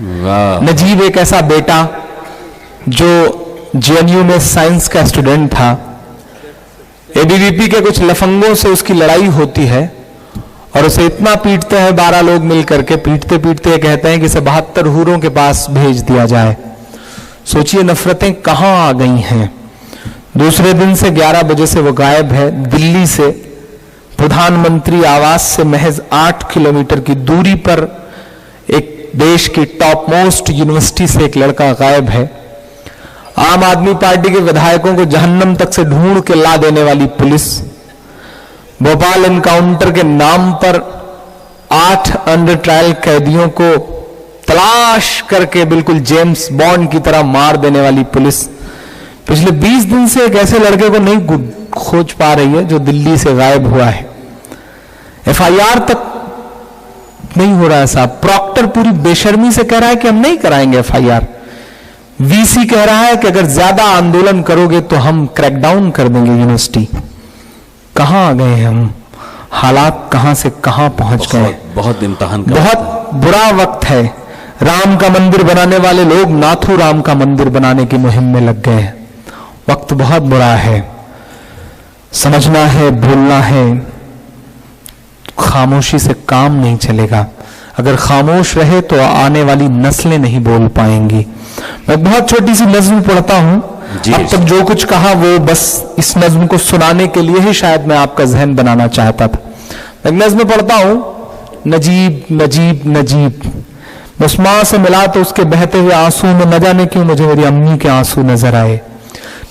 नजीब एक ऐसा बेटा जो जेएनयू में साइंस का स्टूडेंट था। एबीवीपी के कुछ लफंगों से उसकी लड़ाई होती है और उसे इतना पीटते हैं 12 लोग मिलकर के, पीटते पीटते कहते हैं कि इसे 72 हूरों के पास भेज दिया जाए। सोचिए नफरतें कहां आ गई हैं। दूसरे दिन से 11 बजे से वो गायब है। दिल्ली से प्रधानमंत्री आवास से महज 8 किलोमीटर की दूरी पर एक देश की टॉप मोस्ट यूनिवर्सिटी से एक लड़का गायब है। आम आदमी पार्टी के विधायकों को जहन्नम तक से ढूंढ के ला देने वाली पुलिस, भोपाल एनकाउंटर के नाम पर 8 अंडर ट्रायल कैदियों को तलाश करके बिल्कुल जेम्स बॉन्ड की तरह मार देने वाली पुलिस, पिछले 20 दिन से एक ऐसे लड़के को नहीं खोज पा रही है जो दिल्ली से गायब हुआ है। एफआईआर तक नहीं हो रहा है साहब। प्रॉक्टर पूरी बेशर्मी से कह रहा है कि हम नहीं कराएंगे एफआईआर। वीसी कह रहा है कि अगर ज्यादा आंदोलन करोगे तो हम क्रैकडाउन कर देंगे यूनिवर्सिटी। कहां आ गए हम, हालात कहां से कहां पहुंच गए। बहुत इम्तिहान का, बहुत बुरा वक्त है। राम का मंदिर बनाने वाले लोग नाथू राम का मंदिर बनाने की मुहिम में लग गए। वक्त बहुत बुरा है। समझना है, बोलना है। खामोशी से काम नहीं चलेगा। अगर खामोश रहे तो आने वाली नस्लें नहीं बोल पाएंगी। मैं बहुत छोटी सी नज्म पढ़ता हूं। अब तक जो कुछ कहा वो बस इस नज्म को सुनाने के लिए ही शायद मैं आपका जहन बनाना चाहता था। मैं नज्म पढ़ता हूं, नजीब नजीब नजीब। उस मां से मिला तो उसके बहते हुए आंसू में न जाने क्यों मुझे मेरी अम्मी के आंसू नजर आए।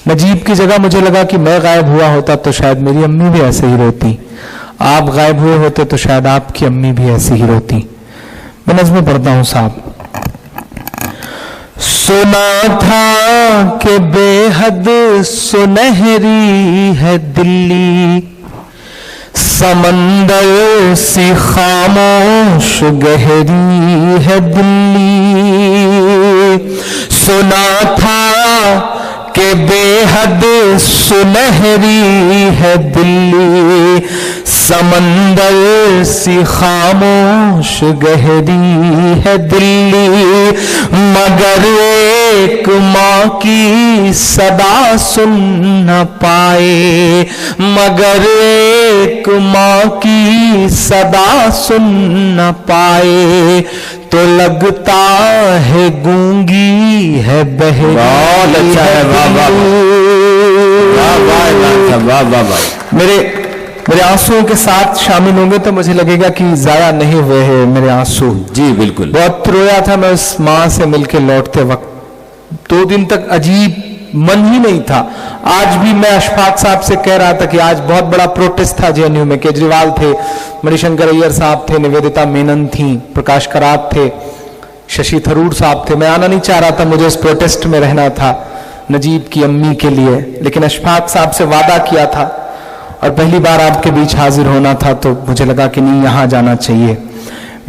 नजीब की जगह मुझे लगा कि मैं गायब हुआ होता तो शायद मेरी अम्मी भी ऐसे ही रोती। आप गायब हुए होते तो शायद आपकी अम्मी भी ऐसी ही रोती। मैं नज़्म पढ़ता हूं साहब। सुना था कि बेहद सुनहरी है दिल्ली, समंदर सी खामोश गहरी है दिल्ली। सुना था कि बेहद सुनहरी है दिल्ली, समंदर सी खामोश गहरी है दिल्ली। मगर एक माँ की सदा सुन न पाए, मगर एक माँ की सदा सुन न पाए तो लगता है गूंगी है बहरी। बहुत अच्छा है, वाह वाह वाह वाह वाह। मेरे आंसुओं के साथ शामिल होंगे तो मुझे लगेगा कि जाया नहीं हुए हैं मेरे आंसू। जी बिल्कुल। बहुत रोया था मैं उस मां से मिलके लौटते वक्त। 2 दिन तक अजीब मन ही नहीं था। आज भी मैं अशफाक साहब से कह रहा था कि आज बहुत बड़ा प्रोटेस्ट था जेएनयू में। केजरीवाल थे, मणिशंकर अय्यर साहब थे, निवेदिता मेनन थी, प्रकाश करात थे, शशि थरूर साहब थे। मैं आना नहीं चाह रहा था, मुझे इस प्रोटेस्ट में रहना था नजीब की अम्मी के लिए। लेकिन अशफाक साहब से वादा किया था और पहली बार आपके बीच हाजिर होना था तो मुझे लगा कि नहीं, यहां जाना चाहिए।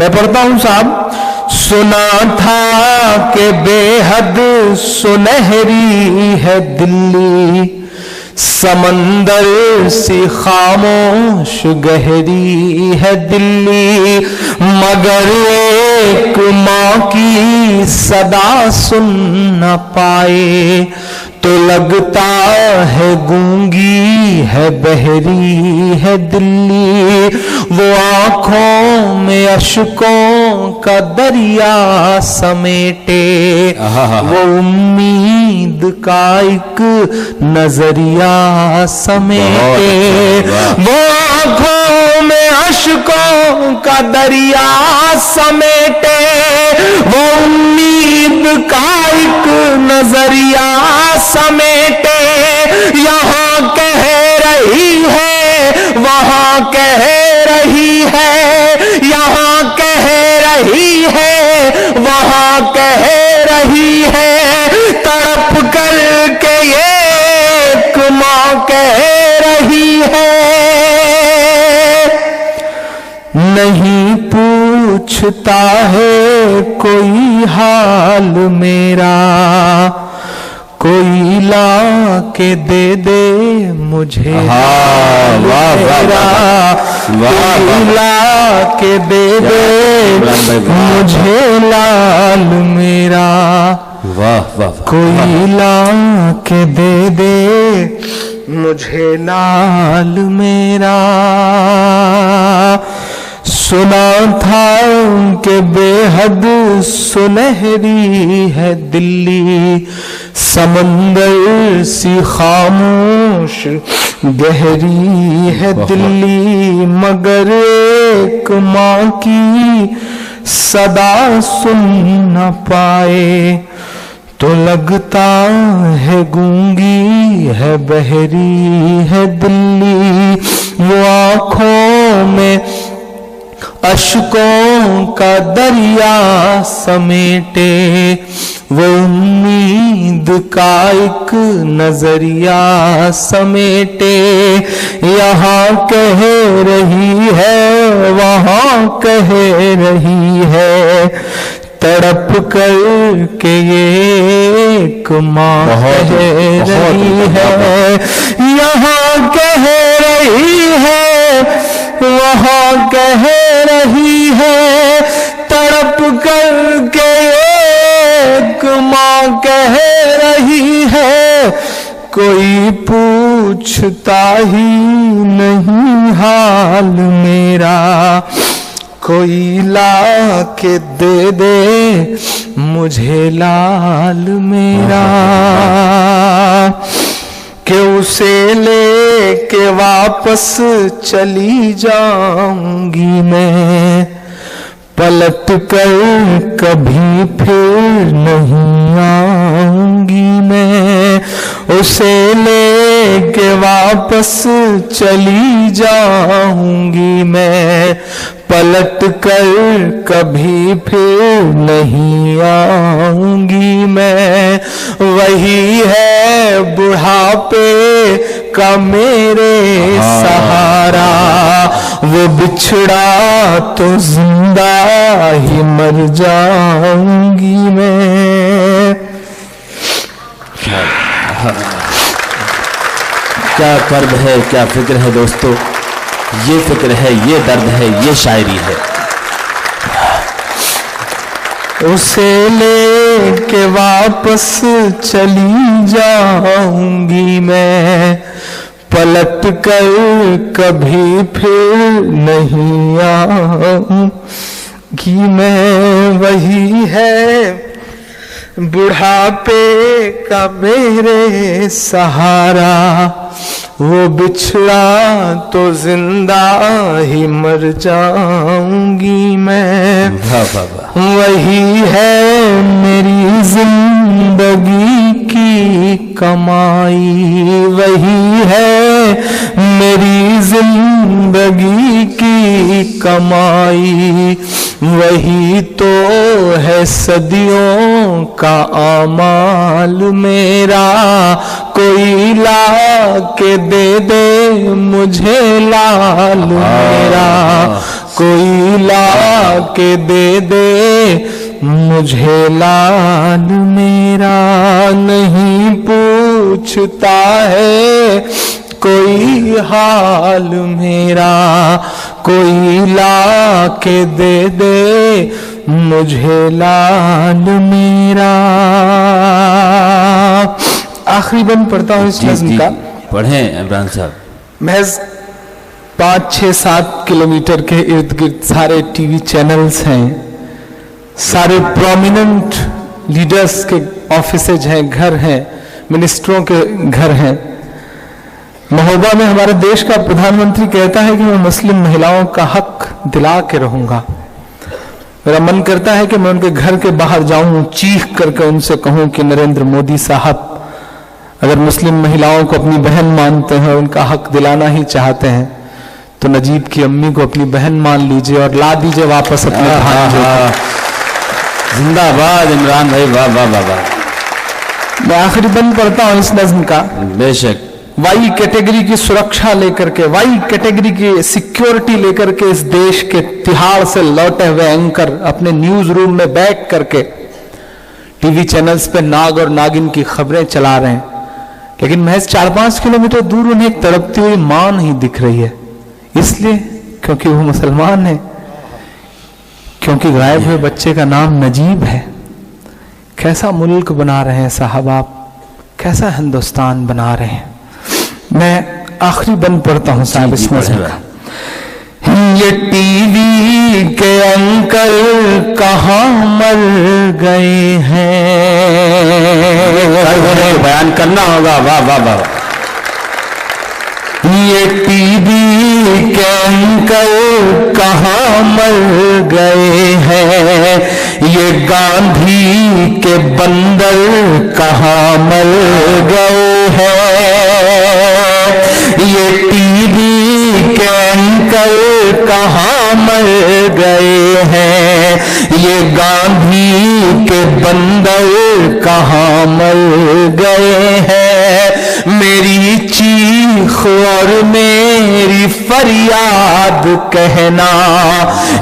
मैं पढ़ता हूं साहब। सुना था कि बेहद सुनहरी है दिल्ली, समंदर सी खामोश गहरी है दिल्ली। मगर एक माँ की सदा सुन न पाए तो लगता है गूंगी है बहरी है दिल्ली। वो आंखों में अश्कों का दरिया समेटे, वो उम्मीद का एक नजरिया समेटे। वो आंखों में अश्कों का दरिया समेटे, वो उम्मीद का एक नजरिया समेटे। यहाँ कह रही है, वहाँ कह रही है, यहाँ कह रही है, वहाँ कह रही है। तड़प कर के एक माँ कह रही है, नहीं पूछता है कोई हाल मेरा, कोई ला के दे दे मुझे मेरा, कोई ला के दे दे मुझे लाल कोई ला के दे दे मुझे लाल मेरा। सुना था कि बेहद सुनहरी है दिल्ली, समंदर सी खामोश गहरी है दिल्ली, मगर एक माँ की सदा सुन न पाए तो लगता है गूंगी है बहरी है दिल्ली। वो आँखों में अश्कों का दरिया समेटे, वो उम्मीद का एक नजरिया समेटे, यहाँ कह रही है वहाँ कह रही है, तड़प कर के एक माँ कह रही है, यहाँ कह रही है वहाँ कह रही है, तड़प कर के एक माँ कह रही है। कोई पूछता ही नहीं हाल मेरा, कोई ला के दे दे मुझे लाल मेरा। कि उसे ले के वापस चली जाऊंगी मैं, पलट कर कभी फिर नहीं आऊंगी मैं। उसे ले के वापस चली जाऊंगी मैं, पलट कर कभी फिर नहीं आऊंगी मैं। वही है बुढ़ापे का मेरे सहारा, वो बिछड़ा तो जिंदा ही मर जाऊंगी मैं। क्या कर्ब है, क्या फिक्र है दोस्तों, ये फिक्र है, ये दर्द है, ये शायरी है। उसे ले के वापस चली जाऊंगी मैं, पलट कर कभी फिर नहीं आऊंगी मैं। वही है बुढ़ापे का मेरे सहारा, वो बिछड़ा तो जिंदा ही मर जाऊंगी मैं। वही है मेरी जिंदगी की कमाई, वही है मेरी जिंदगी की कमाई, वही तो है सदियों का आमाल मेरा। कोई ला के दे दे मुझे लाल मेरा, कोई ला के दे दे मुझे लाल मेरा। नहीं पूछता है कोई हाल मेरा, कोई ला के दे दे मुझे लाल मेरा। आखिरी बंद पढ़ता हूँ इस नज़्म का। पढ़ें इमरान साहब। महज 5, 6, 7 किलोमीटर के इर्द गिर्द सारे टीवी चैनल्स हैं, सारे प्रोमिनेंट लीडर्स के ऑफिसेज हैं, घर हैं, मिनिस्टरों के घर हैं। महोबा में हमारे देश का प्रधानमंत्री कहता है कि मैं मुस्लिम महिलाओं का हक दिला के रहूंगा। मेरा मन करता है कि मैं उनके घर के बाहर जाऊं, चीख करके उनसे कहूं कि नरेंद्र मोदी साहब अगर मुस्लिम महिलाओं को अपनी बहन मानते हैं, उनका हक दिलाना ही चाहते हैं, तो नजीब की अम्मी को अपनी बहन मान लीजिए और ला दीजिए वापस अपने भांजे। जिंदाबाद इमरान भाई, वाह वाह वाह वाह। मैं आखिरी बंद पढ़ता हूँ इस नज़्म का। बेशक। वाई कैटेगरी की सुरक्षा लेकर के, वाई कैटेगरी की सिक्योरिटी लेकर के इस देश के तिहाड़ से लौटे हुए एंकर अपने न्यूज रूम में बैठ करके टीवी चैनल्स पे नाग और नागिन की खबरें चला रहे हैं, लेकिन महज 4-5 किलोमीटर दूर उन्हें एक तड़पती हुई मां नहीं दिख रही है। इसलिए क्योंकि वो मुसलमान है, क्योंकि गायब हुए बच्चे का नाम नजीब है। कैसा मुल्क बना रहे हैं साहब आप, कैसा हिंदुस्तान बना रहे हैं। मैं आखिरी बंद पढ़ता हूं साहब इस मसले का। ये टीवी के अंकल कहाँ मर गए हैं, बयान करना होगा। वाह वाह वाह। ये टीवी के अंकल कहाँ मर गए हैं, ये गांधी के बंदर कहाँ मर गए हैं। ये टीवी के अंकल कहाँ मर गए हैं, ये गांधी के बंदर कहाँ मर गए हैं। मेरी चीख और मेरी फरियाद कहना,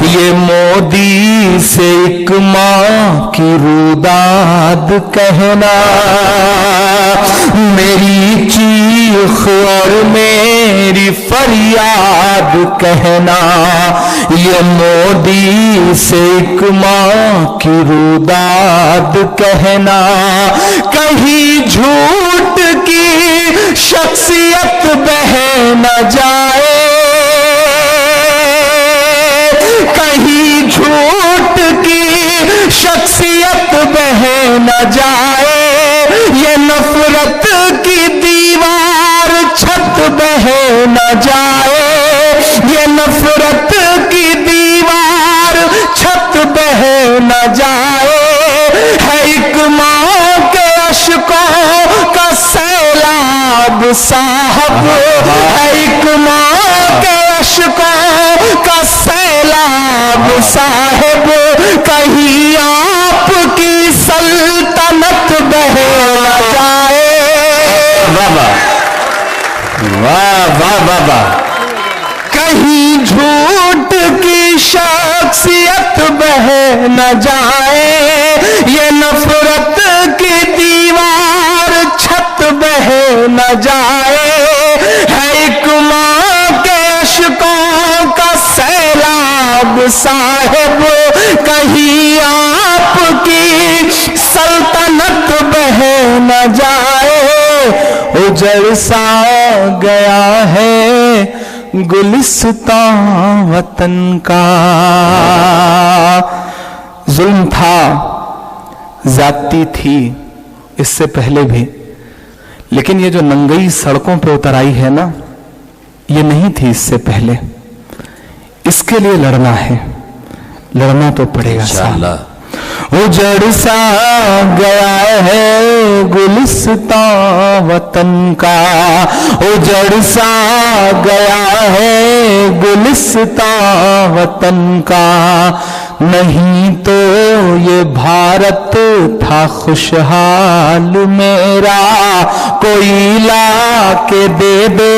ये मोदी से एक माँ की रुदाद कहना। मेरी चीख और मेरी फरियाद कहना, ये मोदी से एक माँ की रुदाद कहना। कहीं झूठ की शख्सियत बह न जाए, कहीं झूठ की शख्सियत बह न जाए। ये नफरत की दीवार छत बह न जाए, ये नफरत की दीवार छत बह न जाए। है एक माँ के अश्कों का सैलाब साहब, है एक माँ के अश्कों का सैलाब साहब। कहीं आपकी सल्तनत बह न जाए। वाह वाह वाह वाह। कहीं झूठ की शख्सियत बह न जाए, ये नफरत की दीवार छत बह न जाए। है एक माँ के अश्कों का सैलाब साहिब, कहीं आपकी सल्तनत बह न जाए। उजड़ सा गया है गुलिस्तां वतन का। जुल्म था, जाती थी इससे पहले भी, लेकिन ये जो नंगई सड़कों पे उतर आई है ना, ये नहीं थी इससे पहले। इसके लिए लड़ना है, लड़ना तो पड़ेगा इंशाअल्लाह। उजड़ सा गया है गुलिस्तां वतन का, उजड़ सा गया है गुलिस्तां वतन का। नहीं तो ये भारत था खुशहाल मेरा, कोई ला के दे दे